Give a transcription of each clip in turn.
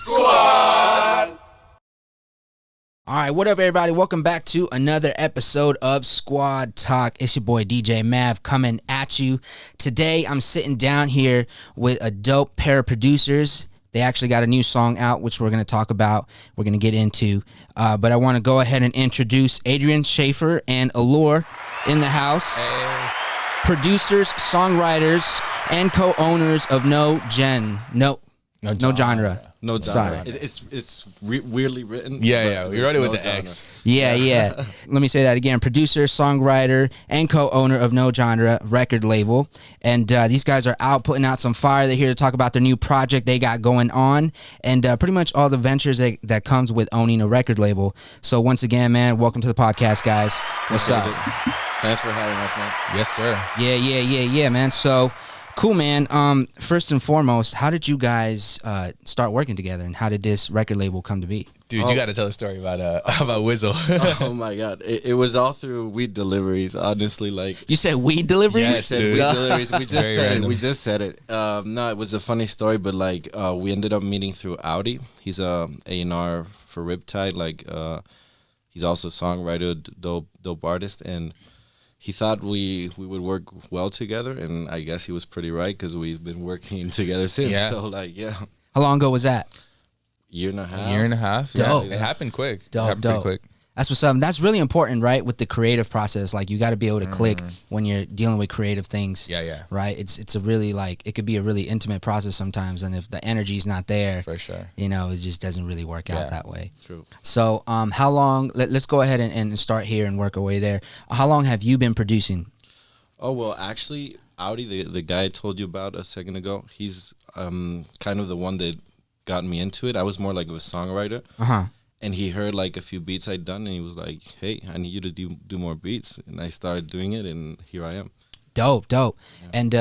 Squad. All right, what up, everybody? Welcome back to another episode of Squad Talk. It's your boy DJ Mav coming at you. Today, I'm sitting down here with a dope pair of producers. They actually got a new song out, which we're going to talk about. We're going to get into. But I want to go ahead and introduce Adrian, Chafer, and Aloor in the house. Hey. Producers, songwriters, and co-owners of No Genre. No genre. Sorry. It's weirdly written. Yeah. We wrote it with the genre. X. Yeah. Let me say that again. Producer, songwriter, and co-owner of No Genre record label. And these guys are out putting out some fire. They're here to talk about their new project they got going on and pretty much all the ventures that comes with owning a record label. So once again, man, welcome to the podcast, guys. What's up? Thanks for having us, man. Yes, sir. Yeah, man. So cool, man. First and foremost, how did you guys start working together, and how did this record label come to be? Dude, you got to tell a story about Wizzle. Oh my God, it was all through weed deliveries. Honestly, like You said weed deliveries? Yes, I said dude. weed deliveries. We just Very said random. it. We just said it. No, it was a funny story, but like we ended up meeting through Audi. He's a A&R for Riptide. Like he's also a songwriter, dope artist, and he thought we would work well together, and I guess he was pretty right because we've been working together since. Yeah. So like, yeah, How long ago was that? year and a half. Year and a half. Dope. Yeah, it happened quick. It Dope. happened pretty quick. That's what's up. That's really important, right? With the creative process, like you got to be able to click when you're dealing with creative things. Yeah. Right. It's a really it could be a really intimate process sometimes, and if the energy's not there, For sure. it just doesn't really work out that way. True. So, how long? Let's go ahead and start here and work our way there. How long have you been producing? Oh well, actually, Audi, the guy I told you about a second ago, he's kind of the one that got me into it. I was more like a songwriter. And he heard like a few beats I'd done, and he was like, "Hey, I need you to do more beats." And I started doing it, and here I am. Dope. Yeah. And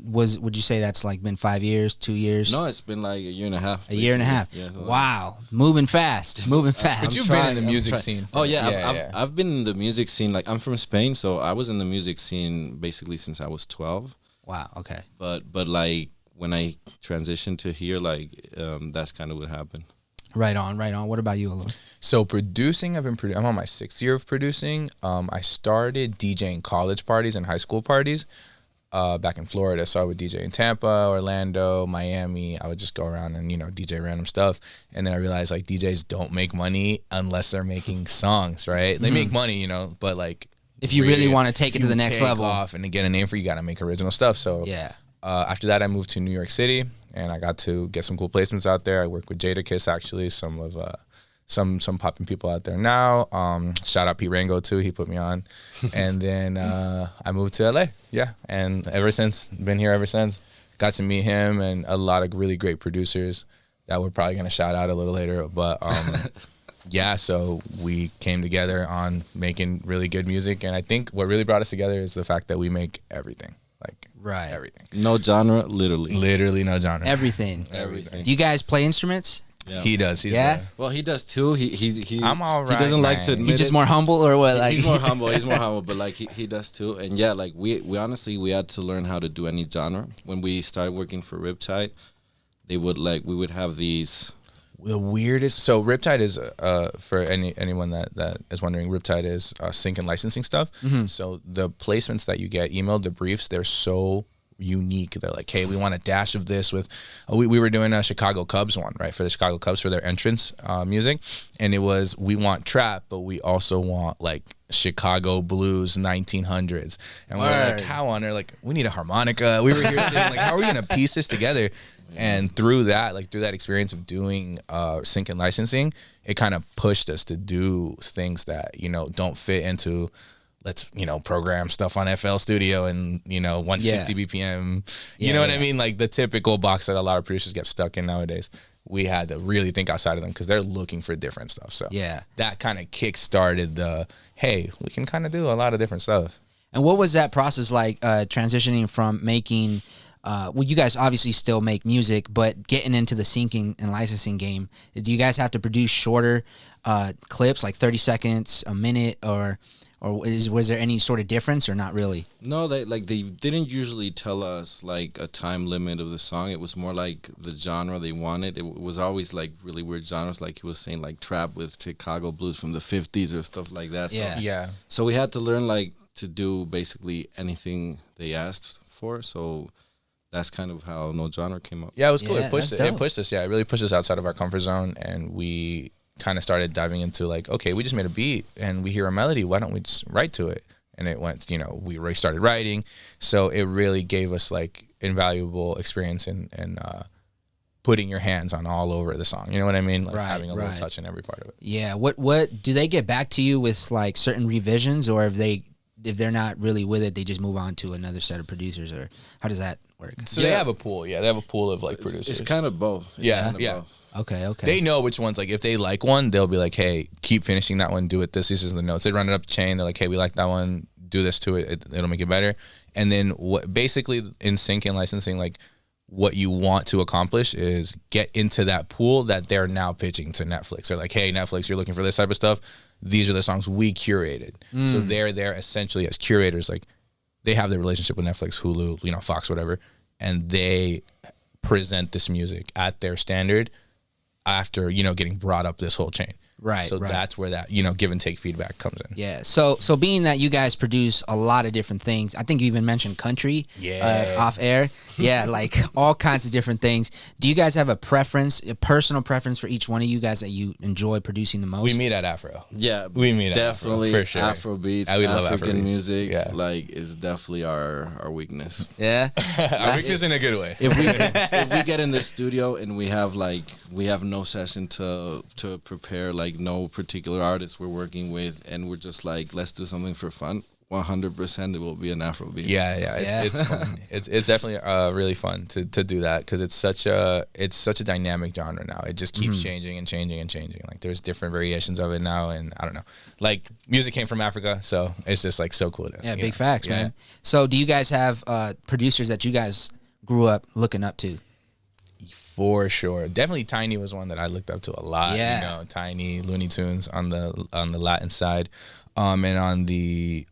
would you say that's like been 5 years, 2 years? No, it's been like a year and a half. A year and a half. Yeah, so Wow, moving fast. But you've been in the I'm music trying. scene. Oh yeah, Yeah. I've been in the music scene. Like I'm from Spain, so I was in the music scene basically since I was 12. Wow. Okay. But like when I transitioned to here, like that's kind of what happened. Right on. What about you, Aloor? So producing, I'm on my 6th year of producing. I started DJing college parties and high school parties back in Florida. So I would DJ in Tampa, Orlando, Miami. I would just go around and, DJ random stuff. And then I realized like DJs don't make money unless they're making songs, right? They make money, but like If you really want to take it to the next level. off and to get a name for you got to make original stuff. So Yeah. after that, I moved to New York City, and I got to get some cool placements out there. I work with Jadakiss, actually, some of some popping people out there now. Shout out Pete Rango too; he put me on. And then I moved to LA, and been here ever since. Got to meet him and a lot of really great producers that we're probably gonna shout out a little later. But so we came together on making really good music, and I think what really brought us together is the fact that we make everything. Right. Everything. No genre, literally. Literally no genre. Everything. Everything. Do you guys play instruments? Yeah. He does. He's Yeah? Well, he does too. He I'm all He right, doesn't like man. to admit You just it. more humble or what? Like He's more humble. He's more humble, but like he does too. And yeah, like we honestly we had to learn how to do any genre when we started working for Riptide. We would have these. The weirdest. So Riptide is for anyone that is wondering, Riptide is sync and licensing stuff. So the placements that you get emailed, the briefs, they're so unique. They're like, hey, we want a dash of this with. We were doing a Chicago Cubs one, right, for the Chicago Cubs for their entrance music, and it was we want trap, but we also want like Chicago blues 1900s, and we're like, how on earth? Like, we need a harmonica. We were here saying like, how are we gonna piece this together? And through that experience of doing sync and licensing, it kind of pushed us to do things that don't fit into let's program stuff on FL Studio and 160 BPM. You know what I mean? Like the typical box that a lot of producers get stuck in nowadays. We had to really think outside of them because they're looking for different stuff. So that kind of kick-started the hey, we can kind of do a lot of different stuff. And what was that process like, transitioning from making? Well, you guys obviously still make music, but getting into the syncing and licensing game, do you guys have to produce shorter clips, like 30 seconds, a minute, or or was there any sort of difference or not really? No, they didn't usually tell us like a time limit of the song. It was more like the genre they wanted. It was always like really weird genres, like he was saying, like trap with Chicago blues from the 50s or stuff like that. Yeah. Yeah. So we had to learn like to do basically anything they asked for. So that's kind of how No Genre came up. Yeah, it was cool. Yeah, It pushed that's it. dope. It pushed us. Yeah, it really pushed us outside of our comfort zone, and we kind of started diving into like, okay, we just made a beat and we hear a melody. Why don't we just write to it? And it went, we really started writing. So it really gave us like invaluable experience in putting your hands on all over the song. You know what I mean? Like Right, having a little right. touch in every part of it. Yeah. What do they get back to you with like certain revisions, or if they're not really with it, they just move on to another set of producers, or how does that work? So they Yeah. have a pool. Yeah, they have a pool of like It's, producers. it's kind of both. It's Yeah, kind of yeah. both. Okay. They know which ones, like if they like one, they'll be like, hey, keep finishing that one, do it this, these are the notes. They run it up the chain. They're like, hey, we like that one, do this to it, it'll make it better. And then what basically in sync and licensing, like what you want to accomplish is get into that pool that they're now pitching to Netflix. They're like, hey, Netflix, you're looking for this type of stuff. These are the songs we curated. So they're there essentially as curators. Like they have the relationship with Netflix, Hulu, Fox, whatever, and they present this music at their standard after, getting brought up this whole chain. Right, So right. that's where that, give and take feedback comes in. Yeah. So being that you guys produce a lot of different things, I think you even mentioned country off air. Yeah, like all kinds of different things. Do you guys have a personal preference for each one of you guys that you enjoy producing the most? We meet at Afro. Yeah, We meet at definitely Afro, for sure. Afro beats, We love African Afrobeats. music. Yeah. Like is definitely our weakness. Yeah. Our weakness in a good way. If we get in the studio and we have no session to prepare, like no particular artist we're working with, and we're just like, let's do something for fun, 100% it will be an Afrobeat. Yeah. It's fun. It's definitely really fun to do that because it's such a dynamic genre now. It just keeps changing and changing and changing. Like there's different variations of it now, and I don't know. Like music came from Africa, so it's just like so cool. Yeah, big facts, man. So do you guys have producers that you guys grew up looking up to? For sure, definitely Tiny was one that I looked up to a lot. Yeah. Tiny, Looney Tunes on the Latin side, and on the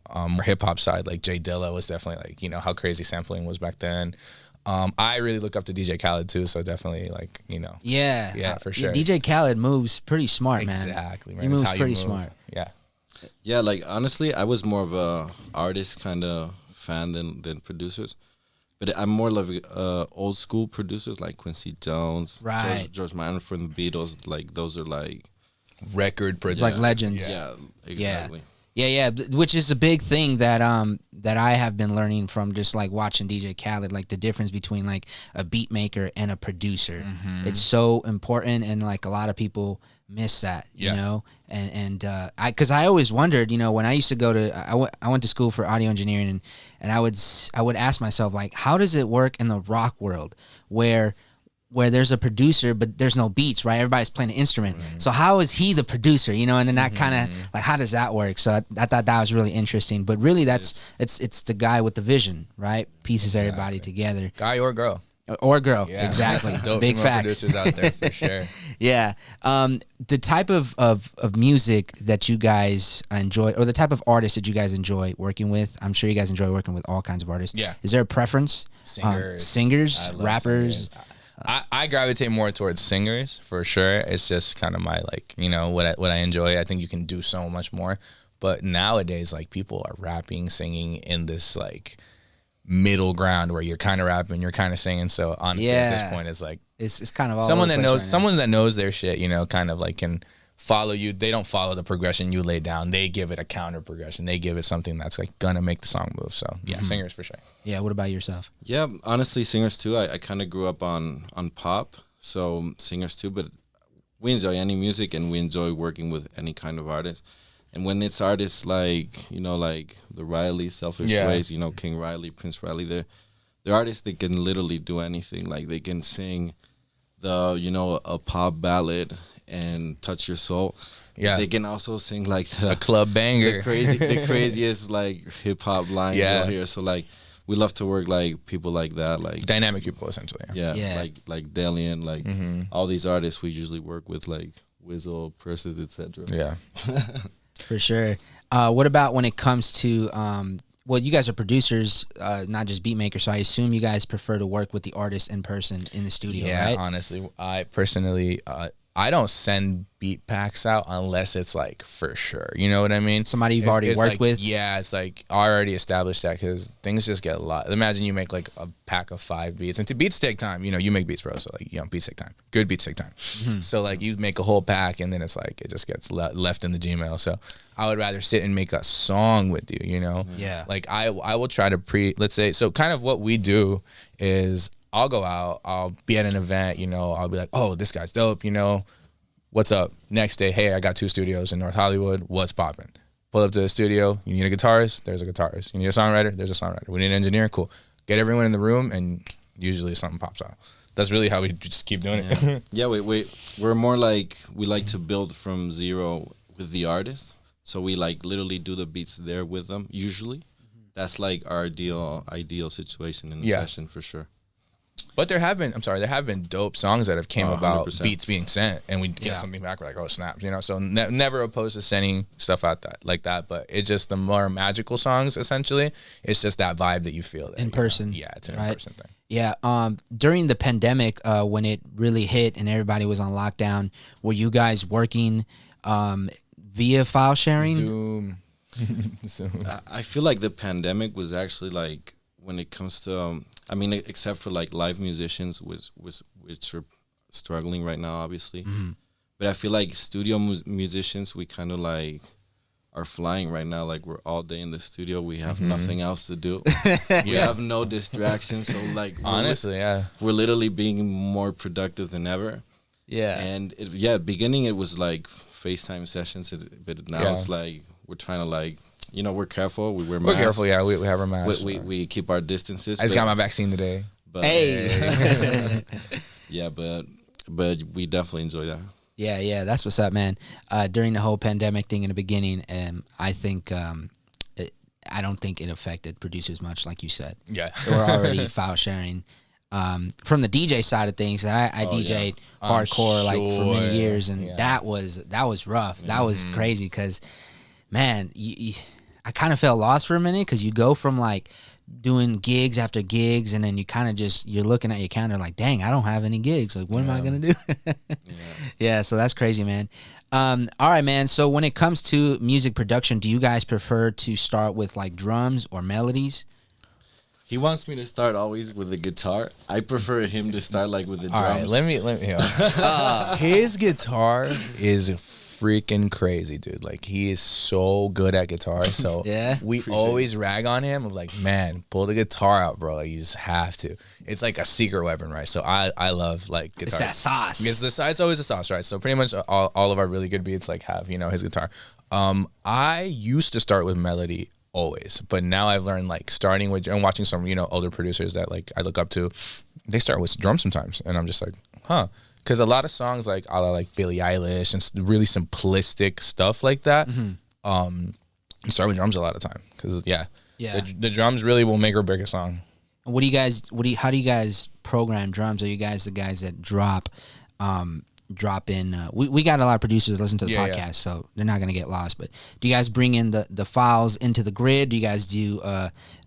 hip hop side, like Jay Dilla was definitely like how crazy sampling was back then. I really look up to DJ Khaled too, so definitely like Yeah, for sure. DJ Khaled moves pretty smart, man. Exactly, man. He That's moves how you pretty move. smart. Yeah. Yeah, like honestly, I was more of a artist kind of fan than producers. But I'm more like old school producers like Quincy Jones, Right. George Michael from the Beatles. Like those are like Record It's project. like legends. yeah, exactly. Yeah, which is a big thing that that I have been learning from just like watching DJ Khaled, like the difference between like a beat maker and a producer. It's so important, and like a lot of people miss that, you Yeah. know. And because I always wondered, when I used to go to I went to school for audio engineering, and I would ask myself like, how does it work in the rock world where there's a producer but there's no beats, right? Everybody's playing an instrument. So how is he the producer, and then that kind of like, how does that work? So I thought that was really interesting. But really it's the guy with the vision, right? Pieces everybody together. Guy or girl. Or girl, Yeah. exactly. Dope Big female facts. producers out there for sure. Yeah. The type of music that you guys enjoy, or the type of artists that you guys enjoy working with, I'm sure you guys enjoy working with all kinds of artists. Yeah. Is there a preference? Singers, I love rappers. singers. I gravitate more towards singers for sure. It's just kind of my like, what I enjoy. I think you can do so much more. But nowadays, like people are rapping, singing in this like middle ground where you're kind of rapping, you're kind of singing. So honestly, at Yeah. this point, it's like It's kind of all someone over that the place knows right now. someone that knows their shit. Kind of like can follow you. They don't follow the progression you lay down. They give it a counter progression. They give it something that's like gonna make the song move. So yeah, singers for sure. Yeah. What about yourself? Yeah, honestly, singers too. I kind of grew up on pop, so singers too. But we enjoy any music, and we enjoy working with any kind of artist. And when it's artists like like the Riley, Selfish Yeah. Ways, King Riley, Prince Riley, they're artists that can literally do anything. Like they can sing a pop ballad and touch your soul. Yeah. They can also sing like A club banger. the craziest like hip hop lines Yeah. you'll hear. So like we love to work like people like that, like Dynamic people essentially. yeah, Yeah. like Delian, like all these artists we usually work with, like Wizzle, Purses, etc. Yeah. For sure. What about when it comes to well, you guys are producers, not just beat makers, so I assume you guys prefer to work with the artist in person in the studio, Yeah, right? honestly, I personally, I don't send beat packs out unless it's like for sure. You know what I mean? Somebody you've already It's worked like, with? Yeah, it's like I already established that because things just get a lot. Imagine you make like a pack of 5 beats, and beats take time. You know, you make beats, bro. So like, beats take time. Good beats take time. So like, you make a whole pack, and then it's like it just gets left in the Gmail. So I would rather sit and make a song with you. You know? Yeah. Like I will try to let's say, so kind of what we do is I'll go out, I'll be at an event, I'll be like, oh, this guy's dope, what's up? Next day, hey, I got 2 studios in North Hollywood, what's popping? Pull up to the studio, you need a guitarist, there's a guitarist. You need a songwriter, there's a songwriter. We need an engineer, cool. Get everyone in the room, and usually something pops out. That's really how we just keep doing it. Yeah, we're more like, we like to build from zero with the artist. So we like literally do the beats there with them, usually. That's like our ideal situation in the session for sure. But there have been dope songs that have came about 100%. beats being sent, and we get something back. We're like, oh, snaps, So never opposed to sending stuff out like that. But it's just the more magical songs. Essentially, it's just that vibe that you feel In person. Yeah, it's an right? in-person thing. Yeah. During the pandemic, when it really hit and everybody was on lockdown, were you guys working via file sharing? Zoom. I feel like the pandemic was actually like, when it comes to except for like live musicians, which are struggling right now, obviously. But I feel like studio musicians, we kind of like are flying right now. Like, we're all day in the studio. We have nothing else to do. We have no distractions. So like, Honestly, we're literally being more productive than ever. Yeah. And beginning it was like FaceTime sessions, but now it's like we're trying to like, we're careful. We wear masks. We're careful. Yeah, we have our masks. We keep our distances. I just got my vaccine today. But, Hey. Yeah, but we definitely enjoy that. Yeah, that's what's up, man. During the whole pandemic thing in the beginning, I think I don't think it affected producers much, like you said. Yeah, they were already file sharing. From the DJ side of things, that I DJ'd hardcore like for many years, and that was rough. That was crazy because, man, I kind of felt lost for a minute because you go from like doing gigs after gigs, and then you kind of you're looking at your calendar like, dang, I don't have any gigs. Like, what am I gonna do? Yeah, so that's crazy, man. All right, man. So when it comes to music production, do you guys prefer to start with like drums or melodies? He wants me to start always with the guitar. I prefer him to start like with the drums. All right, let me. His guitar is freaking crazy, dude. Like, he is so good at guitar. So yeah, we always rag on him of like, man, pull the guitar out, bro. Like, you just have to. It's like a secret weapon, right? So I love like guitar. It's that sauce. It's always a sauce, right? So pretty much all of our really good beats like have his guitar. I used to start with melody always, but now I've learned like starting with and watching some older producers that like I look up to. They start with drums sometimes, and I'm just like, huh. Because a lot of songs like a la like Billie Eilish and really simplistic stuff like that, you start with drums a lot of time. Because the drums really will make or break a song. How do you guys program drums? Are you guys the guys that drop in? We got a lot of producers that listen to the podcast, so they're not gonna get lost. But do you guys bring in the files into the grid? Do you guys do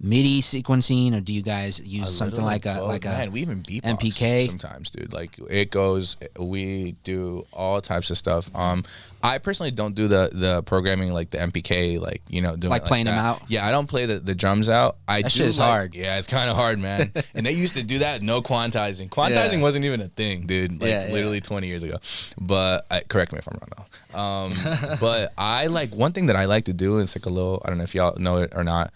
MIDI sequencing, or do you guys use something like a man, we even beatbox MPK sometimes, dude? Like, it goes. We do all types of stuff. I personally don't do the programming like the MPK, like doing like playing them out. Yeah, I don't play the drums out. That shit is hard. Yeah, it's kind of hard, man. And they used to do that, no quantizing. Quantizing wasn't even a thing, dude. Like literally 20 years ago. But correct me if I'm wrong though. But I like one thing that I like to do. It's like a little. I don't know if y'all know it or not.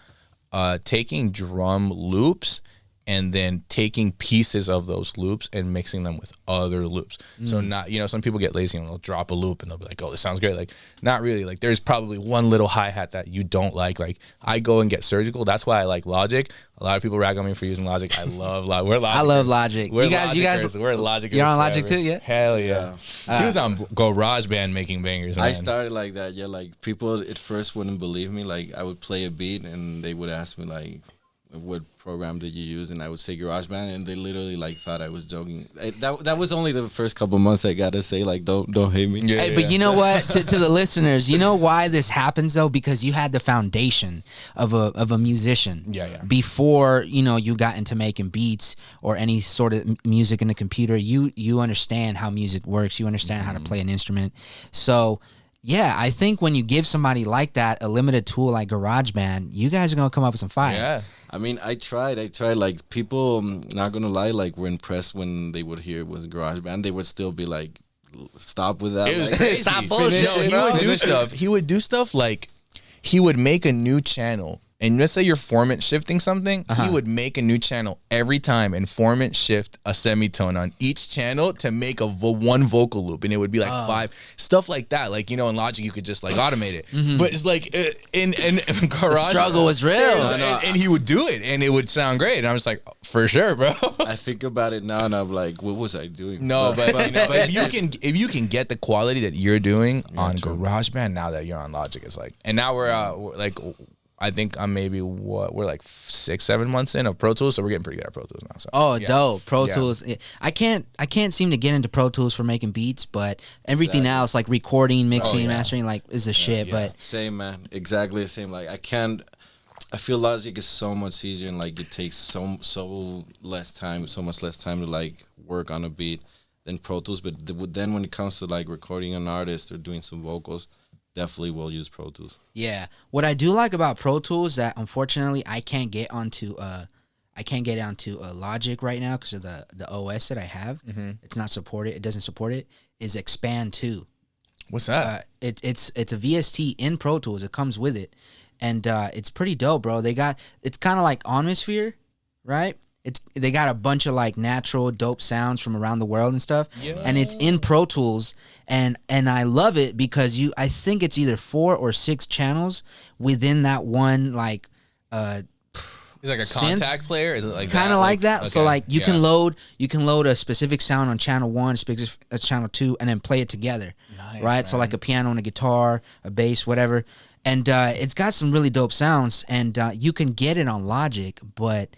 Taking drum loops and then taking pieces of those loops and mixing them with other loops. So not, some people get lazy and they'll drop a loop and they'll be like, oh, this sounds great. Like, not really. Like, there's probably one little hi-hat that you don't like. Like, I go and get surgical. That's why I like Logic. A lot of people rag on me for using Logic. I love Logic. We're Logic. I love Logic. We're you guys, we're Logic. You're on Logic too, yeah? Hell yeah. He was on GarageBand making bangers, man. I started like that, like people at first wouldn't believe me. Like, I would play a beat and they would ask me like, what program did you use? And I would say GarageBand, and they literally like thought I was joking. That was only the first couple months. I gotta say, like, don't hate me. Yeah, Hey, but you know what? To the listeners, you know why this happens though? Because you had the foundation of a musician. Yeah. Before you got into making beats or any sort of music in the computer, you understand how music works. You understand how to play an instrument. So. Yeah, I think when you give somebody like that a limited tool like GarageBand, you guys are gonna come up with some fire. Yeah. I mean, I tried. Like, people, not gonna lie, like, were impressed when they would hear it was GarageBand. They would still be like, "Stop with that! It was Like, crazy. Stop bullshit, No, he would do stuff. He would do stuff like he would make a new channel. And let's say you're format shifting something, he would make a new channel every time and format shift a semitone on each channel to make one vocal loop, and it would be like 5 stuff like that. Like in Logic, you could just like automate it, but it's like in Garage, The struggle was real. and he would do it, and it would sound great. And I'm just like, for sure, bro. I think about it now, and I'm like, what was I doing? No, but if you can get the quality that you're doing on true. GarageBand now that you're on Logic, it's like, and now we're like. I think I'm maybe we're like 6-7 months in of Pro Tools, so we're getting pretty good at Pro Tools now. So, Oh, yeah. dope! Pro Yeah. Tools. I can't seem to get into Pro Tools for making beats, but everything else like recording, mixing, mastering, like is the shit. But Same, man. Exactly the same. Like, I feel Logic is so much easier, and like it takes so much less time to like work on a beat than Pro Tools. But then when it comes to like recording an artist or doing some vocals, definitely will use Pro Tools. yeah, what I do like about Pro Tools that unfortunately I can't get onto Logic right now because of the OS that I have. It's not supported. It doesn't support it. Is Expand 2. What's that? It's a VST in Pro Tools. It comes with it, and it's pretty dope, bro. It's kind of like Omnisphere, right? They got a bunch of like natural dope sounds from around the world and stuff, and it's in Pro Tools, and I love it because I think it's either 4 or 6 channels within that one like It's like a synth? contact player. Is it like kind of like that. So Okay. like you Yeah. can load a specific sound on channel 1, channel 2, and then play it together. Nice, right? So man. like a piano and a guitar, a bass, whatever. And it's got some really dope sounds, and you can get it on Logic, but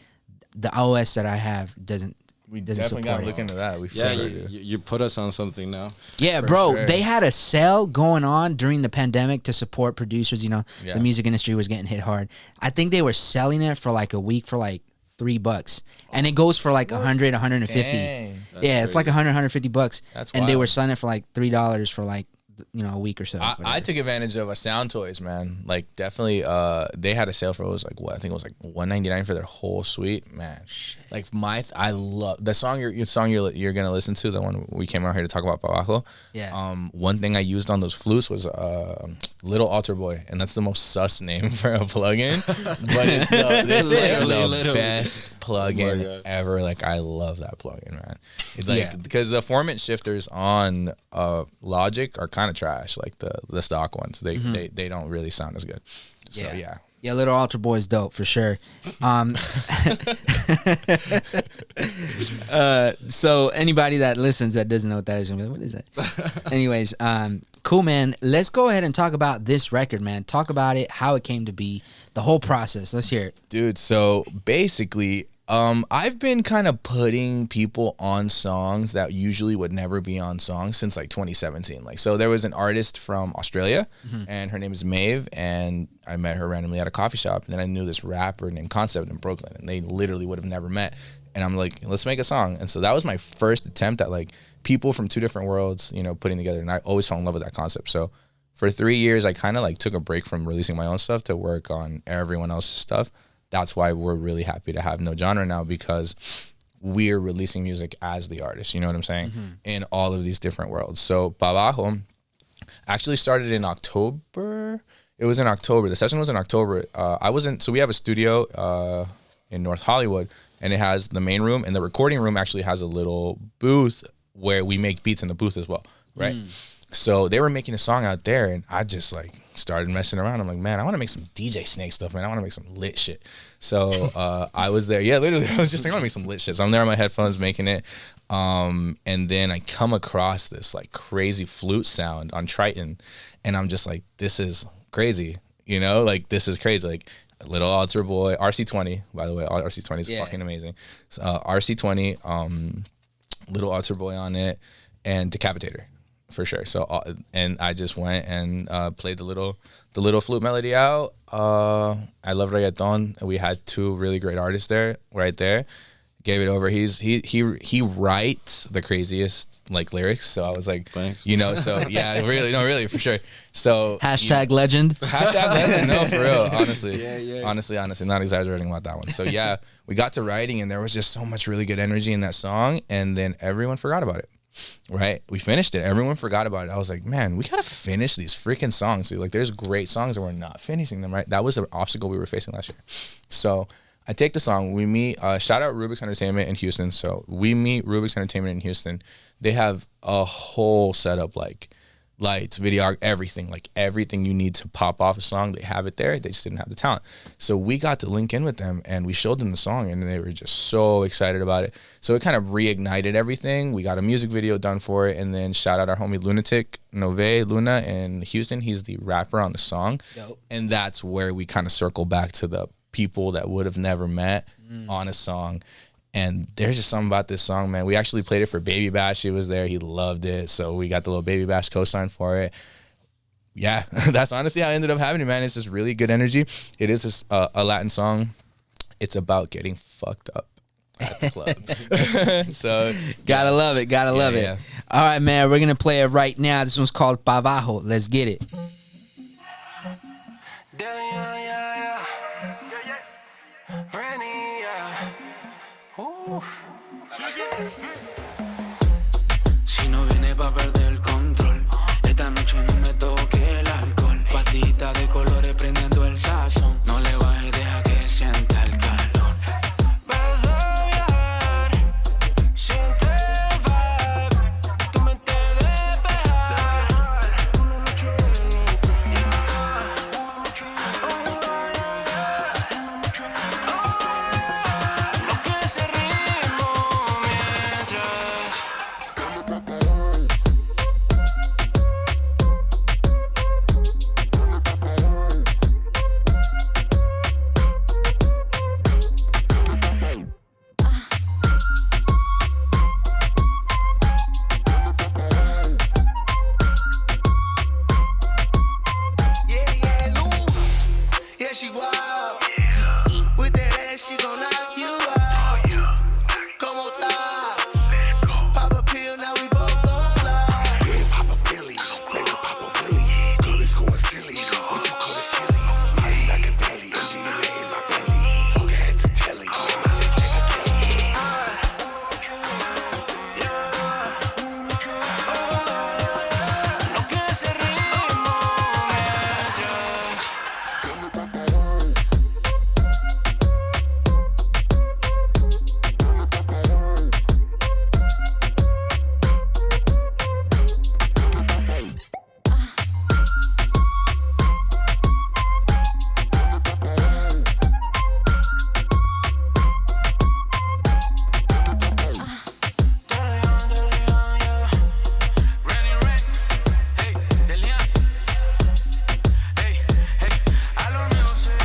the OS that I have doesn't Definitely support gotta it. look into that. We Yeah, sure you, do. you put us on something now. Yeah, For bro, sure. they had a sale going on during the pandemic to support producers. Yeah. The music industry was getting hit hard. I think they were selling it for like a week for like $3, and it goes for like 100, 150. Dang. Yeah, it's like 100, 150 bucks. That's and they wild. were selling it for like $3 for like a week or so. I whatever. took advantage of Sound Toys, man. Like definitely, they had a sale for it was like what I think it was like $199 for their whole suite, man. Like I love the song you're gonna listen to, the one we came out here to talk about Babajo. Yeah. One thing I used on those flutes was Little Altar Boy, and that's the most sus name for a plugin, but it's the Literally. best plugin God. ever. Like I love that plugin, man. It's like Yeah. because the format shifters on Logic are kind of trash, like the stock ones. They don't really sound as good. So yeah. Yeah, Little Altar Boy is dope for sure. So anybody that listens that doesn't know what that is, gonna be like, what is that? Anyways, cool, man. Let's go ahead and talk about this record, man. Talk about it, how it came to be, the whole process. Let's hear it. Dude, so basically, I've been kind of putting people on songs that usually would never be on songs since like 2017. Like, so there was an artist from Australia, and her name is Maeve, and I met her randomly at a coffee shop, and then I knew this rapper named Concept in Brooklyn, and they literally would have never met. And I'm like, let's make a song. And so that was my first attempt at like people from 2 different worlds, putting together. And I always fell in love with that concept. So for 3 years, I kind of like took a break from releasing my own stuff to work on everyone else's stuff. That's why we're really happy to have No Genre now, because we're releasing music as the artist, you know what I'm saying? In all of these different worlds. So Babajo actually started in October. It was in October. The session was in October. So we have a studio in North Hollywood, and it has the main room, and the recording room actually has a little booth where we make beats in the booth as well, right? So they were making a song out there, and I just like started messing around. I'm like, man, I want to make some DJ Snake stuff, man. I want to make some lit shit. So I was there. Yeah, literally, I was just like, I want to make some lit shit. So I'm there on my headphones making it. And then I come across this like crazy flute sound on Triton, and I'm just like, this is crazy. Like, this is crazy. Like, Little Altar Boy, RC20, by the way. RC20 is fucking amazing. RC20, Little Altar Boy on it, and Decapitator, for sure. So and I just went and played the little flute melody out. I love reggaeton. We had 2 really great artists there, right there. Gave it over. He writes the craziest like lyrics. So I was like, thanks. You know, so yeah, really, for sure. So legend. Legend. No, for real. Honestly, Yeah. honestly, not exaggerating about that one. So yeah, we got to writing, and there was just so much really good energy in that song, and then everyone forgot about it. Right, we finished it. Everyone forgot about it. I was like, man, we gotta finish these freaking songs, dude. Like, there's great songs, and we're not finishing them. Right, that was an obstacle we were facing last year. So I take the song. We meet. Shout out Rubik's Entertainment in Houston. So we meet Rubik's Entertainment in Houston. They have a whole setup, like lights, video, everything, like everything you need to pop off a song. They have it there. They just didn't have the talent. So we got to link in with them, and we showed them the song, and they were just so excited about it. So it kind of reignited everything. We got a music video done for it, and then shout out our homie Lunatic Nove Luna in Houston. He's the rapper on the song. Dope. And that's where we kind of circle back to the people that would have never met on a song. And there's just something about this song, man. We actually played it for Baby Bash. He was there. He loved it. So we got the little Baby Bash co-sign for it. Yeah, that's honestly how it ended up happening, man. It's just really good energy. It is a Latin song. It's about getting fucked up at the club. So Gotta love it. Gotta love it. Yeah. All right, man. We're going to play it right now. This one's called Pa Bajo. Let's get it. Si no viene pa' perder el control, esta noche no me toque el alcohol. Patita de colores prendiendo el sazón. No le bajes, deja que sienta el calor. Vas a viajar, siente el vibe. Tu mente despejar. Una noche de loca. Lo que ese ritmo mientras. Yeah, Aloor. Yeah, she wild. With that ass, she gon' knock you out. Como está? Pop a pill, now we both gon' fly. Yeah, pop a Billy, nigga pop a Willy. Girl is going silly, what you call it silly? Molly Machiavelli, MDMA in my belly. Fuck I had to tell you, man, I let take a Kelly. Lo que ese ritmo mientras. Aloor music.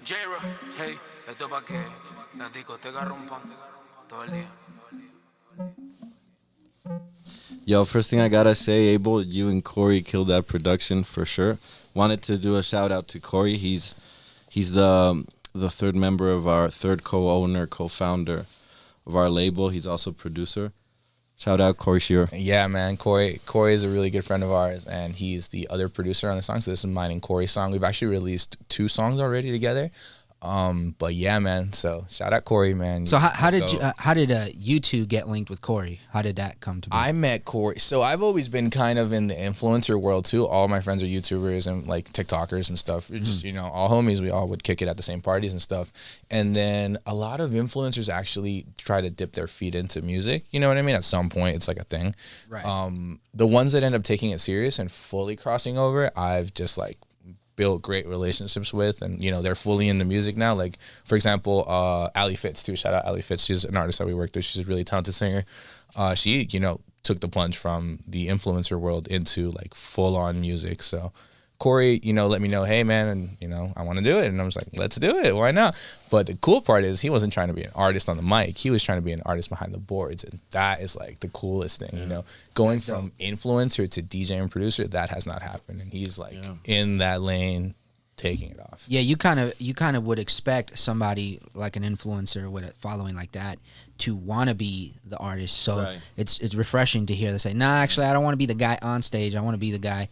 Chafer, hey, esto pa' que las discotecas rompan todo el día. Yo, first thing I gotta say, Abel, you and Corey killed that production for sure. Wanted to do a shout out to Corey. He's the third member of our third co-owner, co-founder of our label. He's also producer. Shout out Corey Shearer. yeah, man, Corey is a really good friend of ours, and he's the other producer on the song. So this is mine and Corey's song. We've actually released 2 songs already together. But yeah, man. So shout out Corey, man. So how did you two get linked with Corey? How did that come to be? I met Corey. So I've always been kind of in the influencer world too. All my friends are YouTubers and like TikTokers and stuff. We're just, all homies. We all would kick it at the same parties and stuff. And then a lot of influencers actually try to dip their feet into music. You know what I mean? At some point, it's like a thing. Right. The ones that end up taking it serious and fully crossing over, I've just like built great relationships with, and they're fully in the music now. Like for example, Ali Fitz too. Shout out Ali Fitz. She's an artist that we worked with. She's a really talented singer. She took the plunge from the influencer world into like full on music. So Corey, let me know, hey man, and I want to do it, and I was like, let's do it, why not? But the cool part is he wasn't trying to be an artist on the mic, he was trying to be an artist behind the boards, and that is like the coolest thing, going from influencer to DJ and producer, that has not happened, and he's like in that lane, taking it off. Yeah, you kind of would expect somebody like an influencer with a following like that to want to be the artist. So it's refreshing to hear them say, "Nah, actually, I don't want to be the guy on stage. I want to be the guy,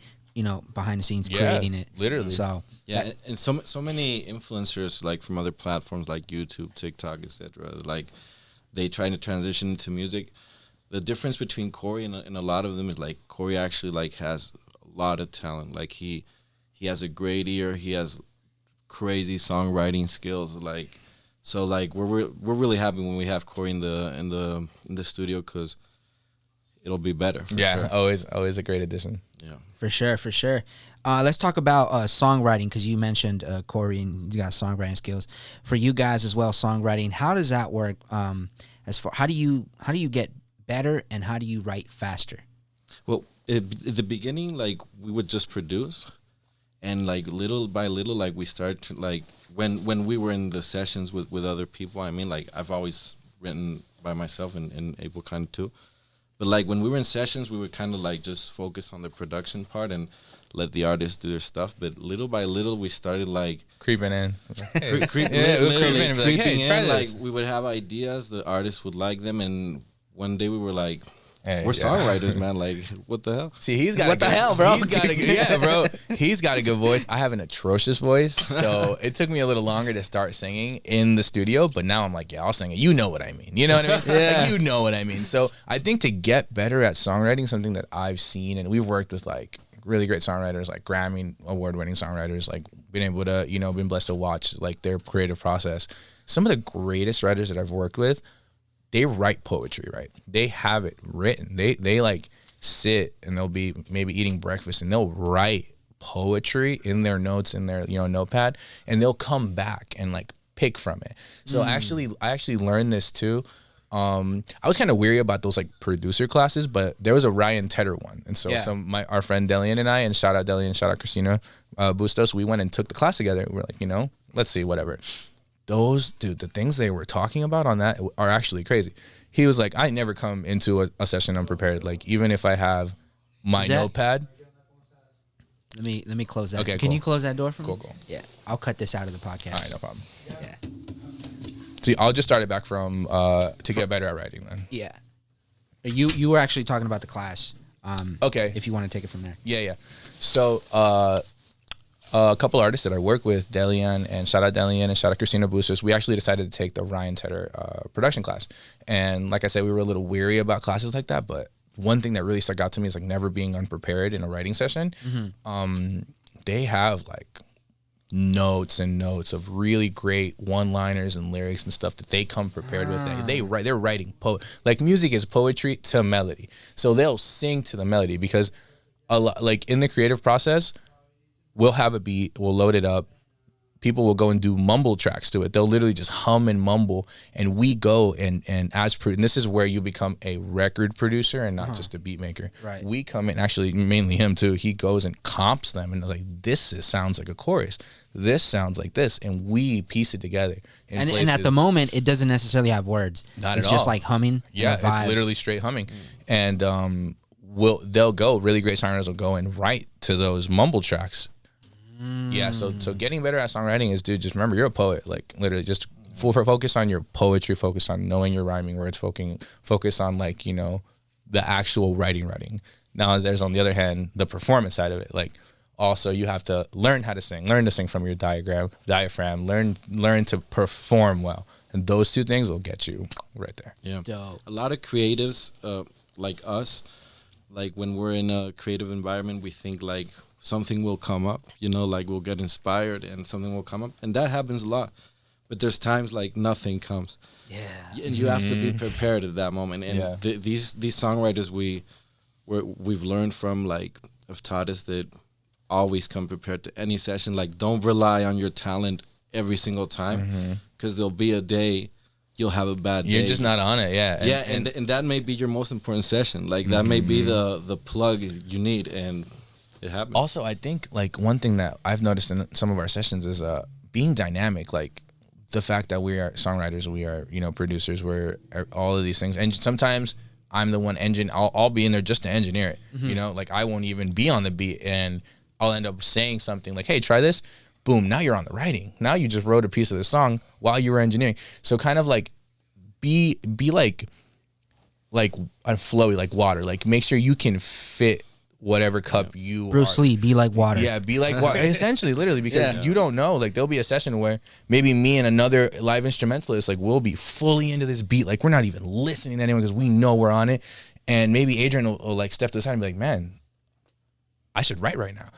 behind the scenes creating it." Literally. So and so many influencers like from other platforms like YouTube, TikTok, etc. Like they try to transition into music. The difference between Corey and a lot of them is like Corey actually like has a lot of talent. Like he has a great ear. He has crazy songwriting skills. Like, so like we're really happy when we have Corey in the studio because it'll be better. For sure. always a great addition. Yeah, for sure. Let's talk about songwriting, because you mentioned Corey and you got songwriting skills. For you guys as well, songwriting. How does that work? As far how do you get better and how do you write faster? Well, at the beginning, like we would just produce. And like little by little, like we start to, like when we were in the sessions with other people. I mean, like I've always written by myself and Abel kind of too. But like when we were in sessions, we would kind of like just focus on the production part and let the artists do their stuff. But little by little, we started like creeping in. Creeping in. Like we would have ideas, the artists would like them, and one day we were like, we're songwriters, man. Like, what the hell? See, he's got what the hell, bro? He's got bro. He's got a good voice. I have an atrocious voice, so it took me a little longer to start singing in the studio. But now I'm like, I'll sing it. You know what I mean? You know what I mean? Like, you know what I mean. So I think to get better at songwriting, something that I've seen, and we've worked with like really great songwriters, like Grammy award-winning songwriters, like been able to, been blessed to watch like their creative process. Some of the greatest writers that I've worked with, they write poetry, right? They have it written. They like sit and they'll be maybe eating breakfast and they'll write poetry in their notes in their notepad, and they'll come back and like pick from it. So I actually learned this too. I was kind of weary about those like producer classes, but there was a Ryan Tedder one, and so our friend Delian and I, and shout out Delian, shout out Christina Bustos, we went and took the class together. We're like, let's see, whatever. Those, dude, the things they were talking about on that are actually crazy. He was like, I never come into a session unprepared. Like, even if I have my notepad. Let me close that. Okay, Can cool. you close that door for me? Cool. Yeah, I'll cut this out of the podcast. All right, no problem. Yeah. See, I'll just start it back from to get better at writing then. Yeah. You were actually talking about the class. Okay. If you want to take it from there. Yeah. So, a couple artists that I work with, Delian, and shout out Delian and shout out Christina Bustos, we actually decided to take the Ryan Tedder production class. And like I said, we were a little weary about classes like that, but one thing that really stuck out to me is like never being unprepared in a writing session. Mm-hmm. They have like notes and notes of really great one-liners and lyrics and stuff that they come prepared with. They're writing like music is poetry to melody. So they'll sing to the melody because like in the creative process, we'll have a beat, we'll load it up. People will go and do mumble tracks to it. They'll literally just hum and mumble, and we go and and this is where you become a record producer and not just a beat maker. Right. We come in, actually mainly him too. He goes and comps them and is like, sounds like a chorus. This sounds like this, and we piece it together. And at the moment, it doesn't necessarily have words. Not it's at all. It's just like humming. Yeah, it's literally straight humming, and they'll go. Really great songwriters will go and write to those mumble tracks. Yeah, so getting better at songwriting is, dude, just remember you're a poet. Like literally just focus on your poetry, focus on knowing your rhyming words, focus on like, the actual writing. Now there's on the other hand, the performance side of it. Like also you have to learn how to sing, learn to sing from your diaphragm, learn to perform well. And those two things will get you right there. Yeah. Dope. A lot of creatives like us, like when we're in a creative environment, we think like something will come up, like we'll get inspired and something will come up. And that happens a lot. But there's times like nothing comes. Yeah. And you have to be prepared at that moment. And these songwriters we've learned from, like, have taught us that always come prepared to any session. Like, don't rely on your talent every single time, because there'll be a day you'll have a bad day. You're just not on it, And that may be your most important session. Like, that may be the plug you need. And it happens. Also, I think like one thing that I've noticed in some of our sessions is being dynamic. Like the fact that we are songwriters, we are producers, we're all of these things, and sometimes I'm the one I'll be in there just to engineer it. Like I won't even be on the beat, and I'll end up saying something like, "Hey, try this." Boom! Now you're on the writing. Now you just wrote a piece of the song while you were engineering. So kind of like be like a flowy, like water. Like make sure you can fit whatever cup you Bruce Lee, be like water. Yeah, be like water. Essentially, literally, because you don't know. Like there'll be a session where maybe me and another live instrumentalist, like we'll be fully into this beat. Like we're not even listening to anyone because we know we're on it. And maybe Adrian will like step to the side and be like, "Man, I should write right now."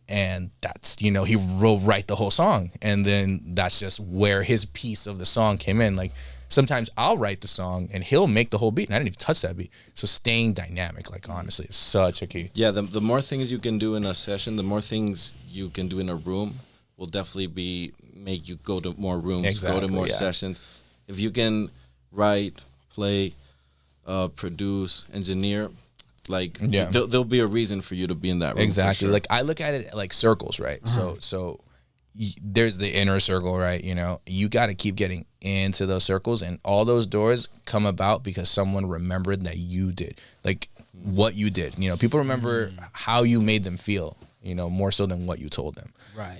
And that's, he will write the whole song. And then that's just where his piece of the song came in. Like sometimes I'll write the song and he'll make the whole beat and I didn't even touch that beat. So staying dynamic, like honestly, is such a key. Yeah, the more things you can do in a session, the more things you can do in a room will definitely make you go to more rooms, go to more sessions. If you can write, play, produce, engineer, like there'll be a reason for you to be in that room. Exactly. Sure. Like I look at it like circles, right? So there's the inner circle, right? You got to keep getting into those circles, and all those doors come about because someone remembered that you did, like what you did. People remember how you made them feel, more so than what you told them.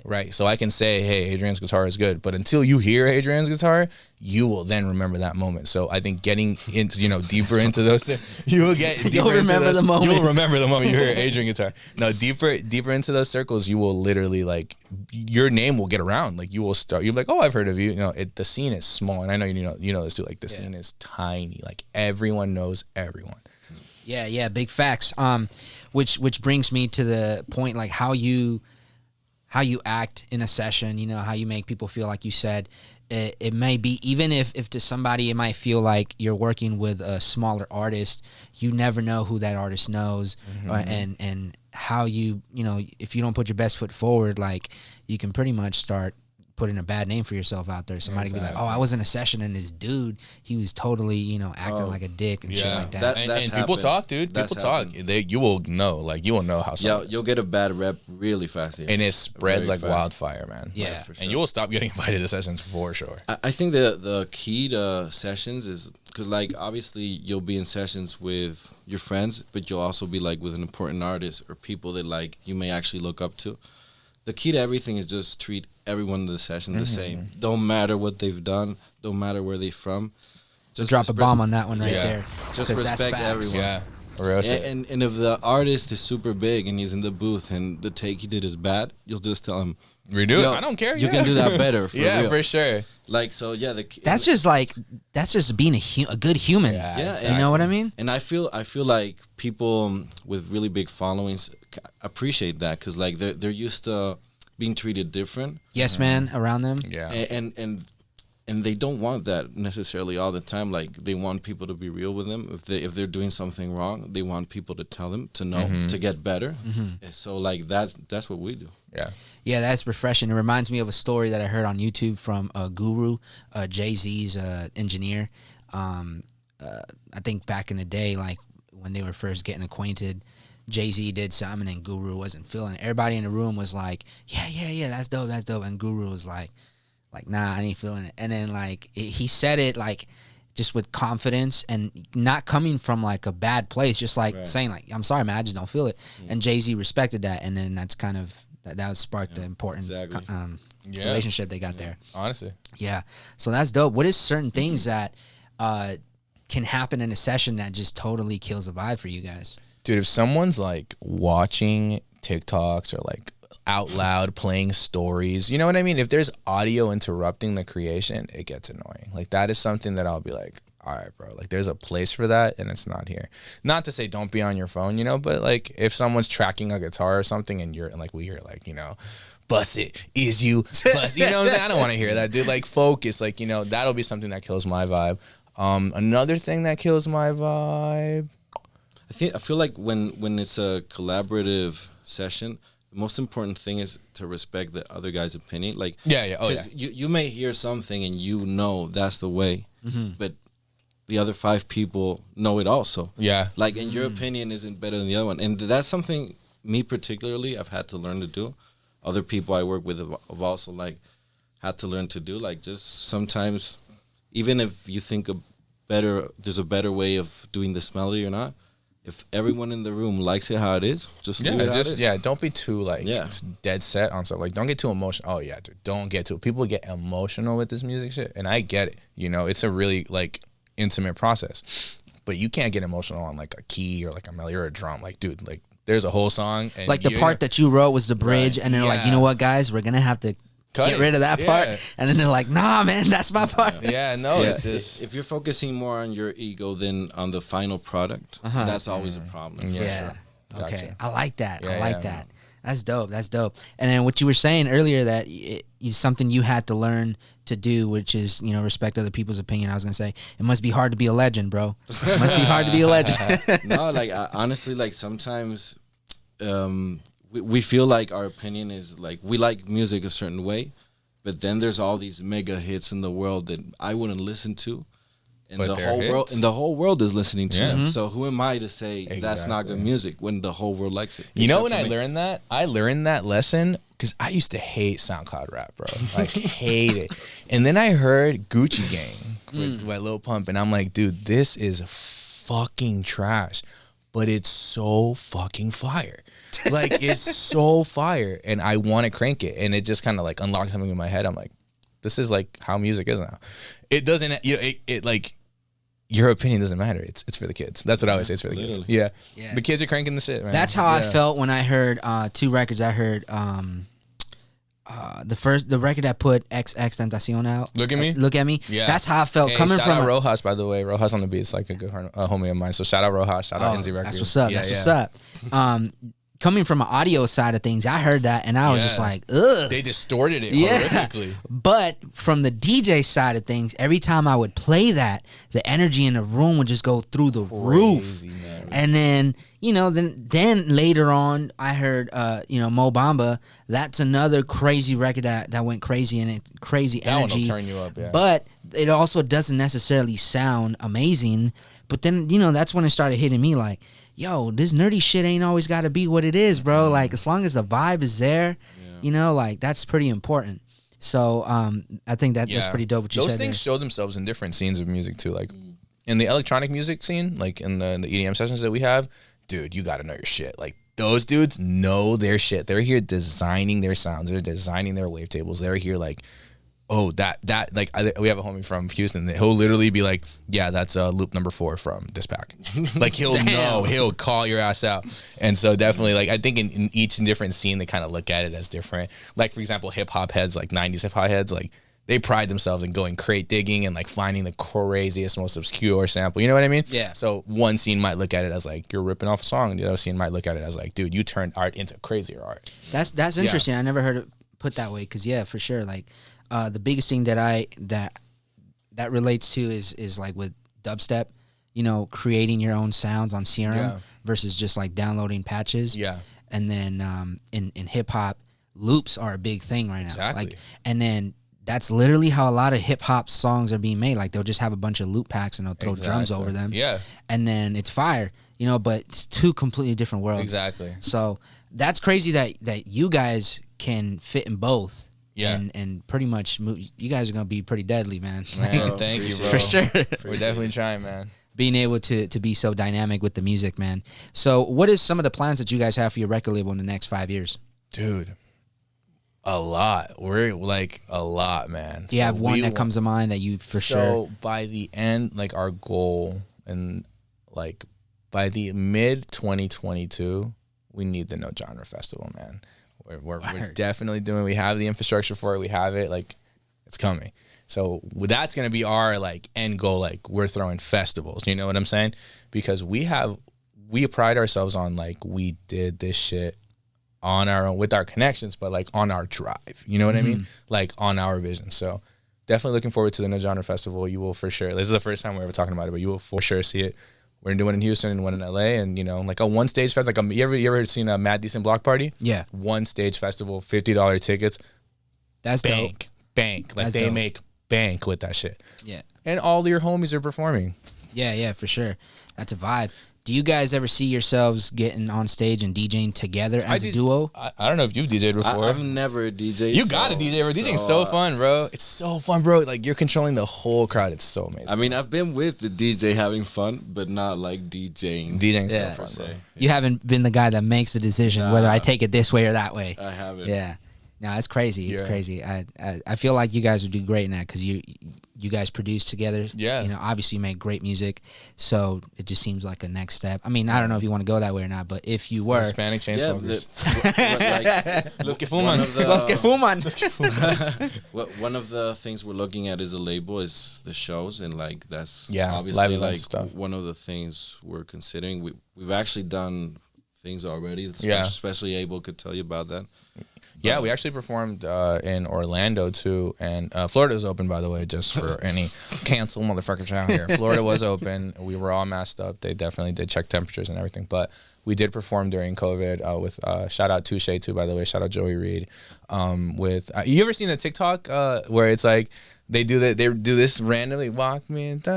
Right. So I can say, hey, Adrian's guitar is good, but until you hear Adrian's guitar, you will then remember that moment. So I think getting into, deeper into those, you will get deeper. You'll remember the moment. You'll remember the moment you hear Adrian guitar. No, deeper into those circles, you will literally like your name will get around. Like you'll be like, oh, I've heard of you. The scene is small, and I know you know this too. Like the scene is tiny. Like everyone knows everyone. Yeah, big facts. Which brings me to the point, like how you act in a session, how you make people feel. Like you said, it may be, even if to somebody it might feel like you're working with a smaller artist, you never know who that artist knows, and how if you don't put your best foot forward, like you can pretty much start putting a bad name for yourself out there. Somebody can be like, oh, I was in a session and this dude, he was totally, acting like a dick and shit like that. And people talk, dude. People talk. You will know. Like, you will know how something you'll get a bad rep really fast. And it spreads like wildfire, man. Yeah. Like, and you will stop getting invited to sessions for sure. I think the key to sessions is, because, like, obviously you'll be in sessions with your friends, but you'll also be, like, with an important artist or people that, like, you may actually look up to. The key to everything is just treat everyone in the session the same. Don't matter what they've done. Don't matter where they're from. Just drop a bomb on that one right there. Just respect everyone. Yeah. And if the artist is super big and he's in the booth and the take he did is bad, you'll just tell him, redo it. I don't care. You can do that better. For real. For sure. Like, so yeah, that's just being a good human. Yeah, exactly. You know what I mean? And I feel like people with really big followings appreciate that, because, like, they're used to being treated different. Yes, man, around them. Yeah. And they don't want that necessarily all the time. Like, they want people to be real with them. If they're doing something wrong, they want people to tell them, to know, to get better. So, like, that's what we do. Yeah. Yeah, that's refreshing. It reminds me of a story that I heard on YouTube from Guru, Jay-Z's engineer. I think back in the day, like when they were first getting acquainted, Jay-Z did something and Guru wasn't feeling it. Everybody in the room was like, yeah, that's dope. And Guru was like, nah, I ain't feeling it. And then, like, he said it, like, just with confidence and not coming from, like, a bad place, just, like, saying, like, I'm sorry, man, I just don't feel it. And Jay-Z respected that, and then that's kind of, that sparked the important relationship they got there. Honestly. Yeah. So that's dope. What is certain things that can happen in a session that just totally kills the vibe for you guys? Dude, if someone's, like, watching TikToks or, like, out loud playing stories, you know what I mean? If there's audio interrupting the creation, it gets annoying. Like, that is something that I'll be like, all right, bro, like, there's a place for that and it's not here. Not to say don't be on your phone, but, like, if someone's tracking a guitar or something and we hear, like, bust it, is you, bust, you know what I'm saying? I don't want to hear that, dude. Like, focus, like, that'll be something that kills my vibe. Another thing that kills my vibe, I feel like when it's a collaborative session, the most important thing is to respect the other guy's opinion. Like, you may hear something and that's the way, but the other 5 people know it also. Yeah. Like, and your opinion isn't better than the other one. And that's something me particularly, I've had to learn to do. Other people I work with have also like had to learn to do. Like just sometimes, even if you think there's a better way of doing this melody or not. If everyone in the room likes it how it is, just leave it how it is. Don't be too like dead set on stuff. Like don't get too emotional. Oh yeah, dude, don't get too. People get emotional with this music shit, and I get it. You know, it's a really like intimate process, but you can't get emotional on like a key or like a melody or a drum. Like, dude, like there's a whole song. And like the part that you wrote was the bridge, and they're like, you know what, guys, we're gonna have to get rid of that part, and then they're like, nah, man, that's my part. It's just if you're focusing more on your ego than on the final product, that's always a problem. For sure. Okay, Gotcha. I like that. I like that. That's dope. That's dope. And then what you were saying earlier that it's something you had to learn to do, which is, you know, respect other people's opinion. I was gonna say it must be hard to be a legend, bro. It must be hard to be a legend. No, like honestly, like sometimes. We feel like our opinion is like we like music a certain way, but then there's all these mega hits in the world that I wouldn't listen to, and the whole world is listening to them. So who am I to say that's not good music when the whole world likes it? You know when I learned that? I learned that lesson because I used to hate SoundCloud rap, bro. Like hate it. And then I heard Gucci Gang by Lil Pump, and I'm like, dude, this is fucking trash, but it's so fucking fire. Like it's so fire, and I want to crank it, and it just kind of like unlocked something in my head. I'm like, this is like how music is now. It doesn't, you know, it like your opinion doesn't matter. It's for the kids. That's what I always say. It's for the kids. Yeah, the kids are cranking the shit, man. That's how I felt when I heard two records. I heard the record that put XXXTentacion out. Look at me. Look at me. Yeah, that's how I felt coming shout from out Rojas, by the way. Rojas on the beat is like a good homie of mine. So shout out Rojas. Shout out NZ Records. That's what's up. That's what's up. Coming from an audio side of things, I heard that and I was just like, ugh. They distorted it horrifically. But from the DJ side of things, every time I would play that, the energy in the room would just go through the roof. Man. And then, you know, then later on, I heard, you know, Mo Bamba. That's another crazy record that went crazy and crazy that energy. That one will turn you up, yeah. But it also doesn't necessarily sound amazing. But then, you know, that's when it started hitting me like, yo, this nerdy shit ain't always got to be what it is, bro. Like, as long as the vibe is there, you know, like, that's pretty important. So, I think that's pretty dope what you said. Those things show themselves in different scenes of music, too. Like, in the electronic music scene, like, in the EDM sessions that we have, dude, you got to know your shit. Like, those dudes know their shit. They're here designing their sounds. They're designing their wavetables. They're here, like, oh, that like we have a homie from Houston that he'll literally be like, yeah, that's loop number 4 from this pack. Like he'll know, he'll call your ass out. And so definitely, like, I think in each different scene they kind of look at it as different. Like, for example, hip hop heads, like 90s hip hop heads, like they pride themselves in going crate digging and like finding the craziest, most obscure sample. You know what I mean? Yeah. So one scene might look at it as like you're ripping off a song, and the other scene might look at it as like, dude, you turned art into crazier art. That's interesting. I never heard it put that way because for sure, like. The biggest thing that relates to is like with dubstep, you know, creating your own sounds on CRM versus just like downloading patches. Yeah. And then in hip hop, loops are a big thing right now. Exactly. Like, and then that's literally how a lot of hip hop songs are being made. Like they'll just have a bunch of loop packs and they'll throw drums over them. Yeah. And then it's fire, you know, but it's two completely different worlds. Exactly. So that's crazy that you guys can fit in both. Yeah, and pretty much you guys are gonna be pretty deadly, man. Man, thank you, bro. For sure. We're definitely trying, man. Being able to be so dynamic with the music, man. So, what is some of the plans that you guys have for your record label in the next 5 years? Dude, a lot. We're like a lot, man. Do you have one that comes to mind that you for sure? So by the end, like our goal, and like by the mid 2022, we need the No Genre Festival, man. We're definitely doing. We have the infrastructure for it. We have it. Like, it's coming. So that's gonna be our like end goal. Like, we're throwing festivals. You know what I'm saying? Because we pride ourselves on like we did this shit on our own with our connections, but like on our drive. You know what I mean? Like on our vision. So definitely looking forward to the No Genre Festival. You will for sure. This is the first time we're ever talking about it, but you will for sure see it. We're doing one in Houston and one in LA, and you know, like a one stage fest. Like, you ever seen a Mad Decent Block Party? Yeah, one stage festival, $50 tickets. That's bank. Like that's they dope. make bank with that shit. Yeah, and all your homies are performing. Yeah, for sure. That's a vibe. Do you guys ever see yourselves getting on stage and DJing together as a duo? I don't know if you've DJed before. I've never DJed. You got to DJ, bro. DJing's so fun, bro. It's so fun, bro. Like, you're controlling the whole crowd. It's so amazing. I mean, I've been with the DJ having fun, but not like DJing. DJing's Yeah. so fun, bro. You haven't been the guy that makes the decision whether I take it this way or that way. I haven't. Yeah. No, it's crazy. It's Yeah. crazy. I feel like you guys would do great in that because you guys produce together. Yeah. You know, obviously you make great music, so it just seems like a next step. I mean, I don't know if you want to go that way or not, but if you were, Hispanic chain Yeah, smokers. Let's get one of the, let's get fuman. one of the things we're looking at as a label is the shows, and like that's Yeah, live obviously event like stuff. one of the things we're considering. We've actually done things already. Yeah. Especially Abel could tell you about that. Yeah, we actually performed in Orlando too, and Florida's open, by the way, just for any cancel motherfuckers out here. Florida was open. We were all masked up. They definitely did check temperatures and everything, but we did perform during COVID with shout out Touche too, by the way. Shout out Joey Reed. With you ever seen the TikTok where it's like they do this randomly walk me and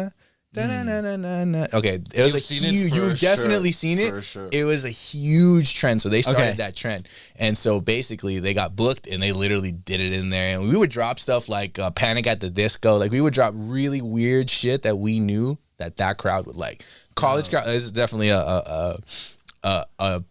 okay, it was You've seen it huge. for You've definitely sure, seen it. for sure. It was a huge trend, so they started Okay. that trend, and so basically they got booked, and they literally did it in there. And we would drop stuff like Panic at the Disco, like we would drop really weird shit that we knew that crowd would like. College crowd. This is definitely a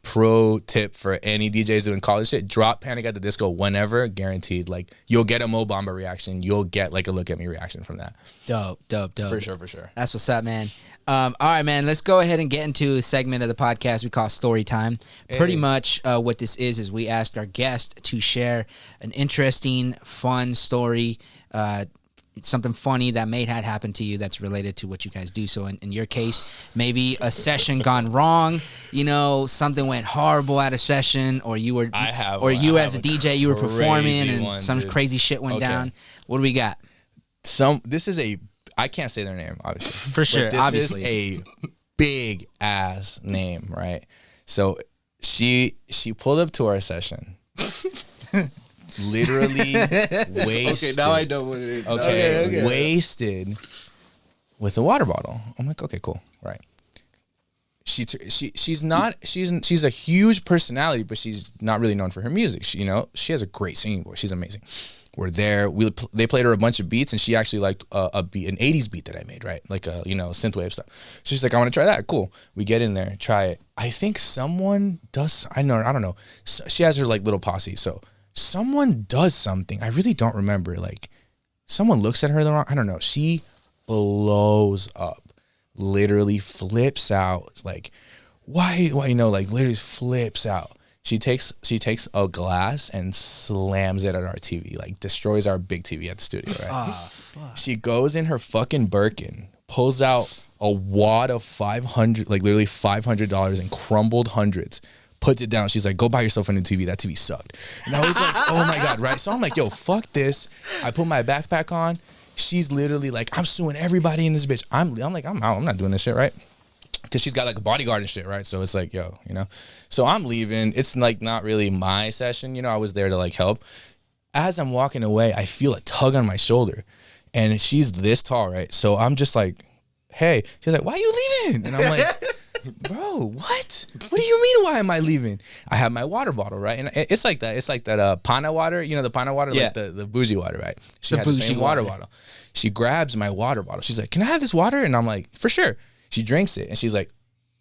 pro tip for any DJs doing college shit. Drop Panic at the Disco whenever, guaranteed. Like you'll get a Mo Bamba reaction. You'll get like a Look at Me reaction from that. Dope. For sure. That's what's up, man. All right, man. Let's go ahead and get into a segment of the podcast we call Story Time. Pretty much what this is we asked our guest to share an interesting, fun story, something funny that may have happened to you that's related to what you guys do. So in your case, maybe a session gone wrong, you know, something went horrible at a session, or you were, you as a DJ, you were performing and some crazy shit went down. What do we got? This is I can't say their name, obviously. For sure, But this obviously. is a big ass name, right? So she pulled up to our session. Literally wasted. Okay, now I know what it is. Okay, wasted with a water bottle. I'm like, okay, cool, right. She's a huge personality, but she's not really known for her music. She has a great singing voice. She's amazing. We're there. They played her a bunch of beats, and she actually liked a beat, an '80s beat that I made, right? Like synthwave stuff. She's like, I want to try that. Cool. We get in there, try it. I think someone does. I don't know. So she has her like little posse. So someone does something. I really don't remember. Like someone looks at her the wrong. I don't know. She blows up. Literally flips out. Like why? Like literally flips out. She takes a glass and slams it at our TV, like destroys our big TV at the studio, right? She goes in her fucking Birkin, pulls out a wad of $500, like literally $500 in crumbled hundreds, puts it down. She's like, go buy yourself a new TV. That TV sucked. And I was like, oh my God, right? So I'm like, yo, fuck this. I put my backpack on. She's literally like, I'm suing everybody in this bitch. I'm like, I'm out. I'm not doing this shit, right? Because she's got like a bodyguard and shit, right? So it's like, yo, So I'm leaving. It's like not really my session, I was there to like help. As I'm walking away, I feel a tug on my shoulder, and she's this tall, right? So I'm just like, hey. She's like, why are you leaving? And I'm like, bro, what? What do you mean? Why am I leaving? I have my water bottle, right? And it's like that. It's like that pana water. The pana water, Yeah. like the bougie water, right? She The had the bougie same water water. bottle. She grabs my water bottle. She's like, can I have this water? And I'm like, for sure. She drinks it, and she's like,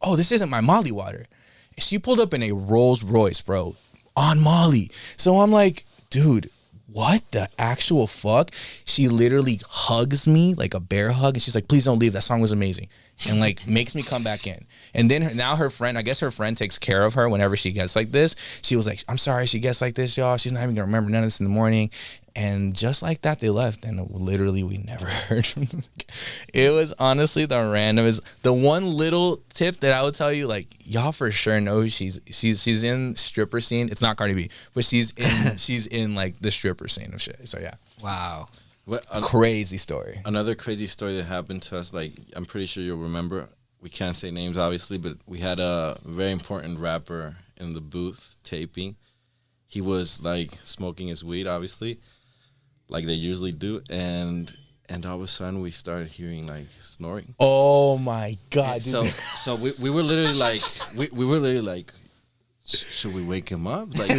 oh, this isn't my Molly water. And she pulled up in a Rolls Royce, bro, on Molly. So I'm like, dude, what the actual fuck? She literally hugs me like a bear hug, and she's like, please don't leave. That song was amazing. And like makes me come back in. And then now her friend, I guess her friend takes care of her whenever she gets like this. She was like, I'm sorry she gets like this, y'all. She's not even gonna remember none of this in the morning. And just like that, they left, and literally we never heard from them. It was honestly the randomest. The one little tip that I would tell you, like, y'all for sure know she's in stripper scene. It's not Cardi B, but she's in like the stripper scene of shit. So yeah, Wow. crazy story. Another crazy story that happened to us, like, I'm pretty sure you'll remember. We can't say names, obviously, but we had a very important rapper in the booth taping. He was, like, smoking his weed, obviously, like they usually do. And and all of a sudden we started hearing like snoring. Oh my god, So dude. so we were literally like we were literally like, should we wake him up? Like,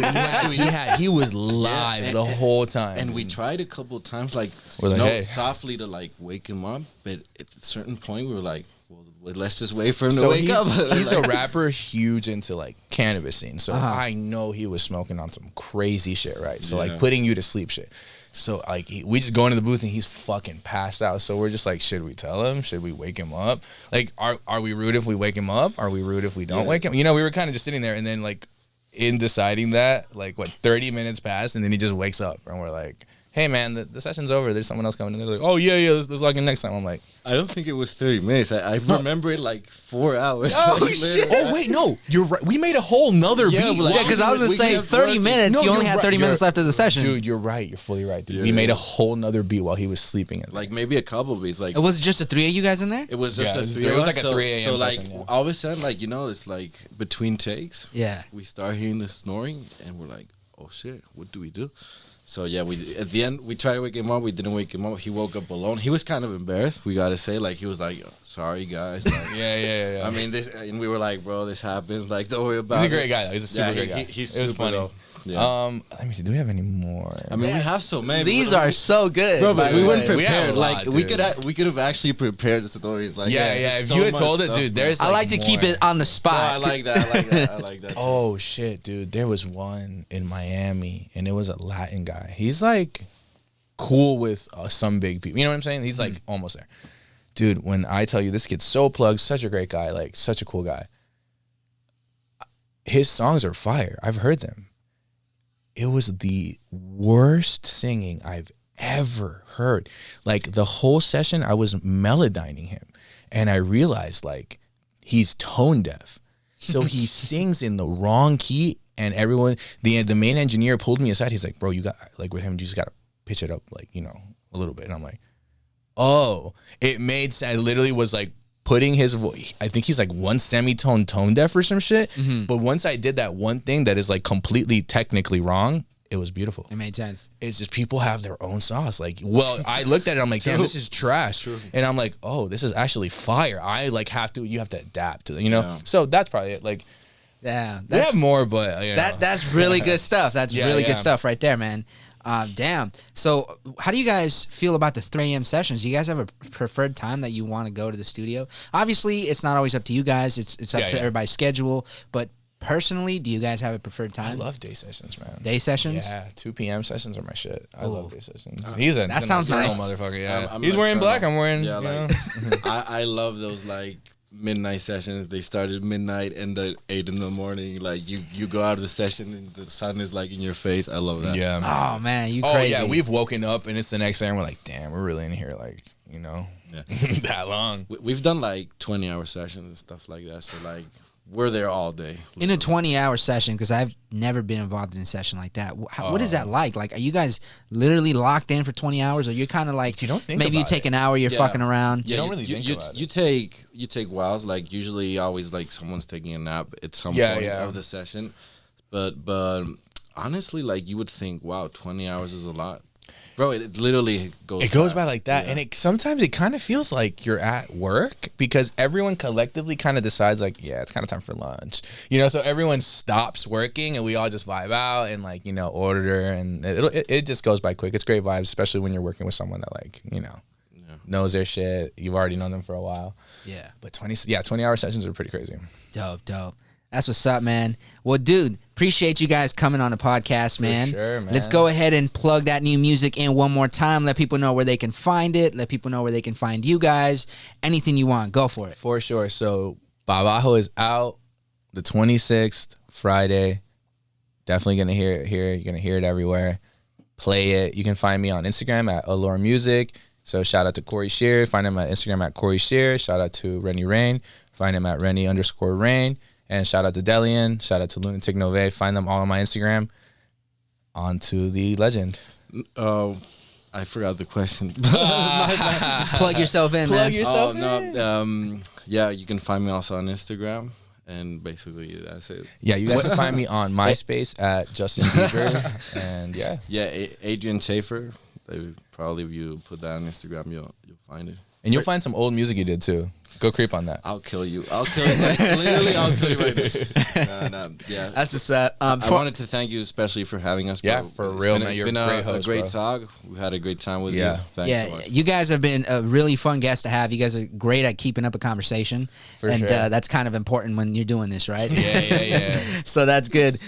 He was live and- the whole time. and we tried a couple of times, like, We're like, hey. softly to like wake him up, but at a certain point we were like, well, let's just wait for him to so wake he's, up. he's a Like, rapper huge into like cannabis scene. So Uh-huh. I know he was smoking on some crazy shit, right? So like Yeah. putting you to sleep shit. So like we just go into the booth and he's fucking passed out. So we're just like, should we tell him? Should we wake him up? Like, are we rude if we wake him up? Are we rude if we don't wake him? You know, we were kind of just sitting there, and then like in deciding that, like 30 minutes passed, and then he just wakes up, and we're like, hey man, the session's over. There's someone else coming in. They're like, oh yeah, let's log in next time. I'm like, I don't think it was 30 minutes. I remember it like 4 hours. oh Like, shit! literally. Oh wait, no, you're right. We made a whole nother Yeah, beat. but, like, Yeah, because I was gonna We say kept 30 working. minutes. No, you only you're had right. 30 minutes left of the session. Dude, you're right. You're fully right, dude. Yeah. We made a whole nother beat while he was sleeping. Like maybe a couple of beats. Like It was just the three of you guys in there? it was just Yeah, a it was- three it of was us. like a 3 a.m. So like session, yeah. all of a sudden, like, you know, it's like between takes. Yeah. We start hearing the snoring, and we're like, oh shit, what do we do? So yeah, we at the end we tried to wake him up. We didn't wake him up. He woke up alone. He was kind of embarrassed. We gotta say, like, he was like, sorry guys. Like, yeah. I mean, this, and we were like, bro, this happens. Like, don't worry about it. He's a great guy, though. He's a super Yeah, great guy. He's It was super funny. though. Yeah. Let me see. Do we have any more? I mean, we have so many. These but are so good. Bro, by but the we way. weren't We have prepared. a lot, Like dude. we could have actually prepared the stories. Like Yeah. there's If so you had much told it, stuff, dude, man. there's. I like like to keep more. it on the Oh, spot. I like that. I like that. I like that. too. Oh shit, dude! There was one in Miami, and it was a Latin guy. He's like cool with some big people. You know what I'm saying? He's like almost there, dude. When I tell you this kid's so plugged, such a great guy, like such a cool guy. His songs are fire. I've heard them. It was the worst singing I've ever heard. Like the whole session, I was melodyning him, and I realized like he's tone deaf, so he sings in the wrong key. And everyone, the main engineer pulled me aside. He's like, "Bro, you got like with him, you just gotta pitch it up, like, you know, a little bit." And I'm like, "Oh, it made sense." I literally was like putting his voice. I think he's like one semitone tone deaf or some shit. But once I did that one thing that is like completely technically wrong, it was beautiful. It made sense. It's just people have their own sauce. Like, well, I looked at it, I'm like, damn, this is trash. And I'm like, oh, this is actually fire. I like you have to adapt to it, you know? Yeah. So that's probably it. Like, Yeah. they have more, but you know. That's really good stuff. That's Yeah, really yeah. good stuff right there, man. Damn. So, how do you guys feel about the 3 a.m. sessions? Do you guys have a preferred time that you want to go to the studio? Obviously, it's not always up to you guys. It's up Yeah, to yeah. everybody's schedule. But personally, do you guys have a preferred I time? love day sessions, man. Day sessions? Yeah, 2 p.m. sessions are my shit. I Ooh. love day sessions. He's a That sounds nocturnal nice. motherfucker. Yeah, I'm he's nocturnal. wearing black. I'm wearing. Yeah, you like know. I love those like midnight sessions. They start at midnight and at 8 in the morning. Like you go out of the session and the sun is like in your face. I love that. Yeah. Man. Oh man, you Oh crazy. yeah, we've woken up and it's the next day and we're like, damn, we're really in here, like, you know, Yeah. that long. We've done like 20-hour sessions and stuff like that. So like we're there all day. in a 20-hour session, because I've never been involved in a session like that. What is that like? Like, are you guys literally locked in for 20 hours, or you're kind of like, You don't think maybe you about take it. an hour, you're Yeah. fucking around? You don't really think about you it. take whiles. Like usually, always like someone's taking a nap at some Yeah, point yeah. of the session. But honestly, like you would think, wow, 20 hours is a lot, bro. It literally goes. It goes fast. by like that, Yeah. and sometimes it kind of feels like you're at work because everyone collectively kind of decides like, yeah, it's kind of time for lunch, you know. So everyone stops working and we all just vibe out and like, you know, order, and it just goes by quick. It's great vibes, especially when you're working with someone that like, you know, knows their shit. You've already known them for a while. Yeah. But 20-hour sessions are pretty crazy. Dope. That's what's up, man. Well, dude, appreciate you guys coming on the podcast, man. sure, man. Let's go ahead and plug that new music in one more time. Let people know where they can find it. Let people know where they can find you guys. Anything you want, go for it. For sure. So Babajo is out the 26th, Friday. Definitely gonna hear it here. You're gonna hear it everywhere. Play it. You can find me on Instagram at Aloor Music. So shout out to Corey Shear. Find him at Instagram at Corey Shear. Shout out to Rennie Rain. Find him at Rennie_Rain. And shout out to Delian. Shout out to Lunatic Nove. Find them all on my Instagram. On to the legend. I forgot the question. Just plug yourself in, man. yourself Yeah, you can find me also on Instagram, and basically that's it. Yeah, you guys can find me on MySpace at Justin Bieber. And yeah. Yeah, Adrian Chafer. Probably if you put that on Instagram, you'll find it. And you'll find some old music you did too. Go creep on that. I'll kill you. Literally, I'll kill you right now. Yeah. That's just I I wanted to thank you especially for having us. Bro. Yeah, for real, man. It's You're been a great host, a great bro. talk. We've had a great time with Yeah. you. Thanks so much. You guys have been a really fun guest to have. You guys are great at keeping up a conversation, For and sure. That's kind of important when you're doing this, right? Yeah. So that's good.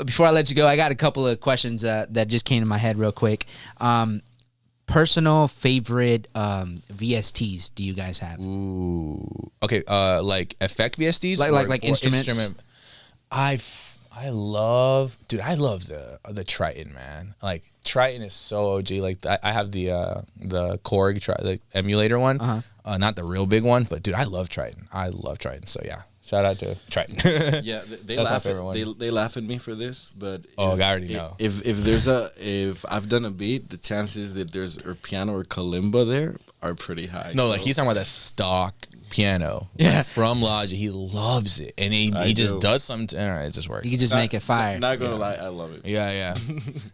Before I let you go, I got a couple of questions that just came to my head real quick. Personal favorite VSTs do you guys have? Ooh. Okay. Like effect VSTs, Like instruments? I love the Triton, man. Like Triton is so OG. Like I have the Korg the emulator one, not the real big one, but dude, I love Triton. So yeah, shout out to Triton. Yeah, they That's my laugh. favorite one. They laugh at me for this, but I already know. If I've done a beat, the chances that there's a piano or kalimba there are pretty high. No, so. like he's talking about that stock piano, Yeah. like, from Logic. He loves it, and he just do. does something. All right, it just works. You can just make it fire. Not gonna lie, I love it. Yeah.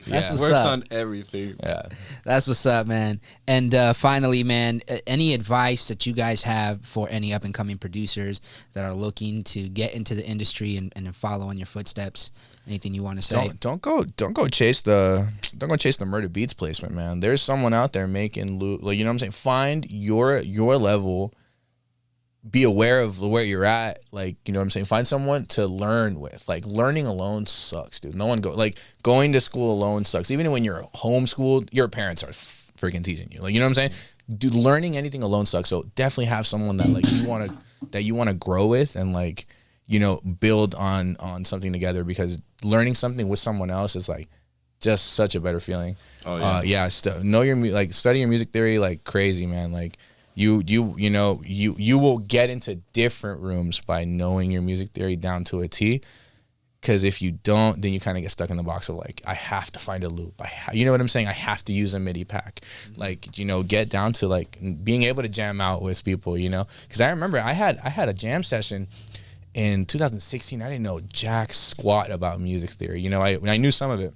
That's what's Works up. on everything. Yeah. That's what's up, man. And finally, man, any advice that you guys have for any up and coming producers that are looking to get into the industry and follow in your footsteps? Anything you want to say? Don't go chase the Murder Beats placement, man. There's someone out there making like, you know what I'm saying? Find your level. Be aware of where you're at, like, you know what I'm saying? Find someone to learn with. Like, learning alone sucks, dude. Going to school alone sucks. Even when you're homeschooled, your parents are freaking teaching you. Like, you know what I'm saying? Dude, learning anything alone sucks. So definitely have someone that like you want to grow with and like, you know, build on something together, because learning something with someone else is like just such a better feeling. Oh yeah. Know your study your music theory like crazy, man. Like you will get into different rooms by knowing your music theory down to a T. Because if you don't, then you kind of get stuck in the box of like, I have to find a loop. You know what I'm saying? I have to use a MIDI pack. Like, you know, get down to like being able to jam out with people, you know? Because I remember I had a jam session in 2016. I didn't know jack squat about music theory. You know, I knew some of it.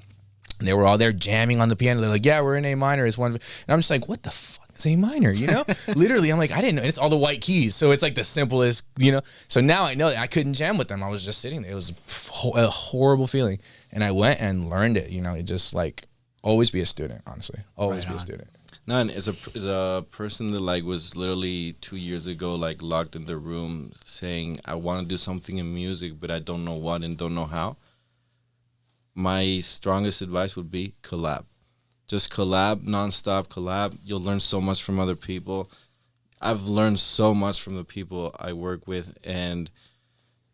And they were all there jamming on the piano. They're like, yeah, we're in A minor. It's one. And I'm just like, what the fuck is A minor? You know, literally, I'm like, I didn't know. And it's all the white keys. So it's like the simplest, you know. So now I know that I couldn't jam with them. I was just sitting there. It was a horrible feeling. And I went and learned it. You know, it just like always be a student, honestly. Always be a student. No, and as a person that like was literally 2 years ago like locked in the room saying I want to do something in music but I don't know what and don't know how. My strongest advice would be collab. Just collab, nonstop collab. You'll learn so much from other people. I've learned so much from the people I work with, and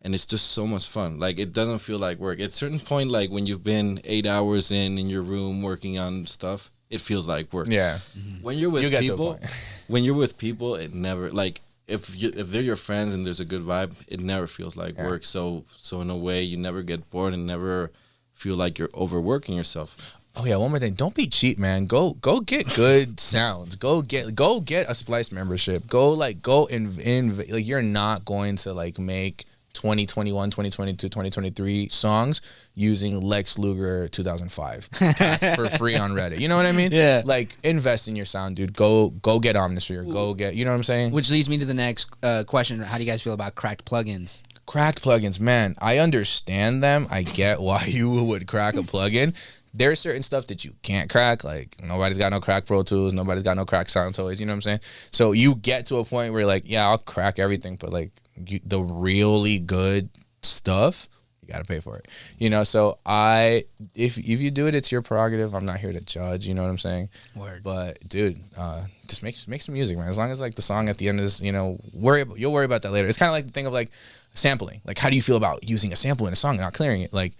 it's just so much fun. Like, it doesn't feel like work. At a certain point, like when you've been 8 hours in your room working on stuff, it feels like work. Yeah. When you're with You get to a people, point. when you're with people, it never like if they're your friends and there's a good vibe, it never feels like work. So in a way, you never get bored and never feel like you're overworking yourself. Oh yeah, one more thing. Don't be cheap, man. Go get good sounds. Go get a Splice membership. Go in like, you're not going to like make 2021, 2022, 2023 songs using Lex Luger 2005 packs for free on Reddit. You know what I mean? Yeah. Like, invest in your sound, dude. Go get Omnisphere. Go get, you know what I'm saying? Which leads me to the next question. How do you guys feel about cracked plugins? Cracked plugins, man. I understand them. I get why you would crack a plugin. There's certain stuff that you can't crack. Like, nobody's got no crack Pro Tools. Nobody's got no crack Sound Toys. You know what I'm saying? So you get to a point where, like, yeah, I'll crack everything, but like the really good stuff, you gotta pay for it. You know. So if you do it, it's your prerogative. I'm not here to judge. You know what I'm saying? Word. But dude, just make some music, man. As long as like the song at the end is, you know, you'll worry about that later. It's kind of like the thing of like sampling. Like, how do you feel about using a sample in a song and not clearing it? Like,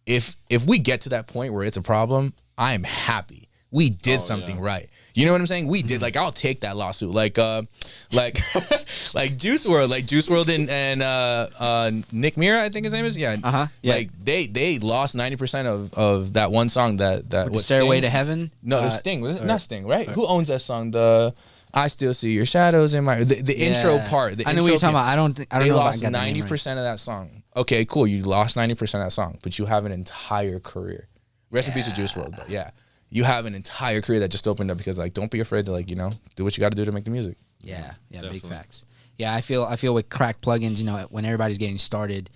if we get to that point where it's a problem, I'm happy. We did something right. You know what I'm saying? We did. Like, I'll take that lawsuit. Like like Juice WRLD. Like Juice WRLD and Nick Mira, I think his name is. Yeah. Yeah. Like they lost 90% of that one song that was Stairway Sting. to Heaven? No, it was Sting. Was it? Not Sting, right? Who owns that song? The I Still See Your Shadows in My the intro part. I know what you're talking about. I don't They know. lost 90% of that song. Okay, cool. You lost 90% of that song, but you have an entire career. Rest in peace to Juice WRLD, but yeah. you have an entire career that just opened up because like don't be afraid to like do what you got to do to make the music. Yeah, Definitely. big facts. Yeah, I feel with crack plugins, when everybody's getting started,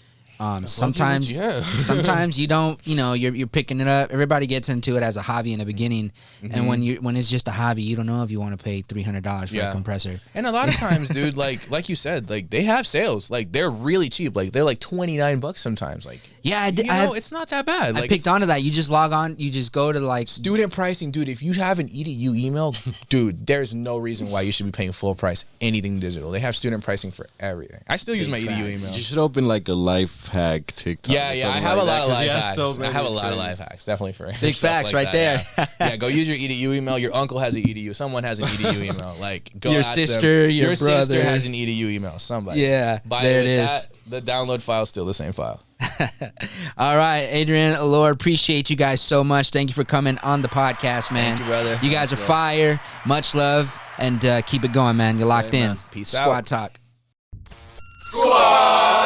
sometimes you don't, you're picking it up. Everybody gets into it as a hobby in the beginning, and when it's just a hobby, you don't know if you want to pay $300 for a compressor. And a lot of times, dude, like you said, like they have sales, like they're really cheap, like they're like $29 sometimes, like yeah, it's not that bad. I Like picked onto that. You just log on, you just go to like student pricing, dude. If you have an EDU email, dude, there's no reason why you should be paying full price anything digital. They have student pricing for everything. I still use my EDU email. You should open like a life hack TikTok. Yeah, I have a lot of life hacks. I have a lot of life hacks, definitely for big facts right there. Yeah, go use your EDU email. Your uncle has an EDU. Someone has an EDU email. Like go your ask sister, them. your brother sister has an EDU email. Somebody. Yeah, there it is. The download file is still the same file. All right, Adrian, Aloor, appreciate you guys so much. Thank you for coming on the podcast, man. Thank you, brother. You guys are fire. Much love, and keep it going, man. You're locked in. Peace Squad out. Talk. Squad.